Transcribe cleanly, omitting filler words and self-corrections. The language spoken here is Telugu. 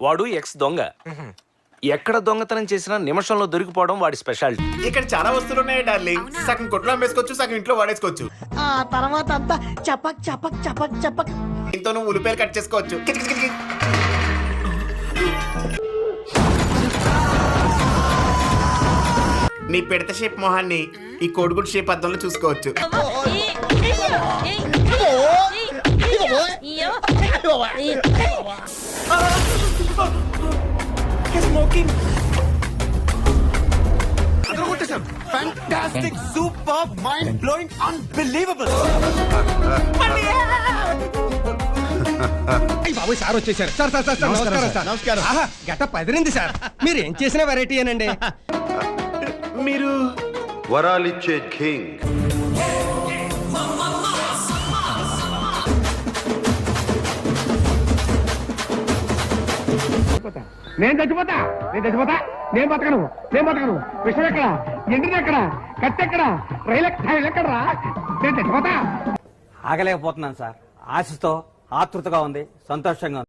వాడు ఎక్స్ దొంగ. ఎక్కడ దొంగతనం చేసినా నిమిషంలో దొరికిపోవడం వాడి స్పెషాలిటీ. ఇక్కడ చాలా వస్తువులు ఉన్నాయి డార్లింగ్. సగం కొట్లో అమ్మేసుకోవచ్చు, సగం ఇంట్లో వాడేసుకోవచ్చు. ఆ తర్వాత అంతా చపక్ చపక్ చపక్ చపక్. ఇంతో నువ్వు ఉల్లిపాయలు కట్ చేసుకోవచ్చు. నీ పిడత షేప్ మొహాన్ని ఈ కోడిగుడ్ షేప్ అద్దంలో చూసుకోవచ్చు. Fantastic, superb, mind-blowing, unbelievable. బాబు సార్ వచ్చేసారు. సార్ సార్ సార్ నమస్కారం సార్. నమస్కారం. గెటప్ అదిరింది సార్. మీరు ఏం చేసిన వెరైటీ అనండి. మీరు వరాలిచ్చే కింగ్. నేను చచ్చిపోతా, నేను చచ్చిపోతా, నేను బతకను, నేను బతకను. విషయం ఎక్కడ, ఎండిది ఎక్కడ, కత్తి ఎక్కడ, రైలు ఎక్కడరా, నేను చచ్చిపోతా. ఆగలేకపోతున్నాను సార్. ఆశతో ఆతృతగా ఉంది, సంతోషంగా ఉంది.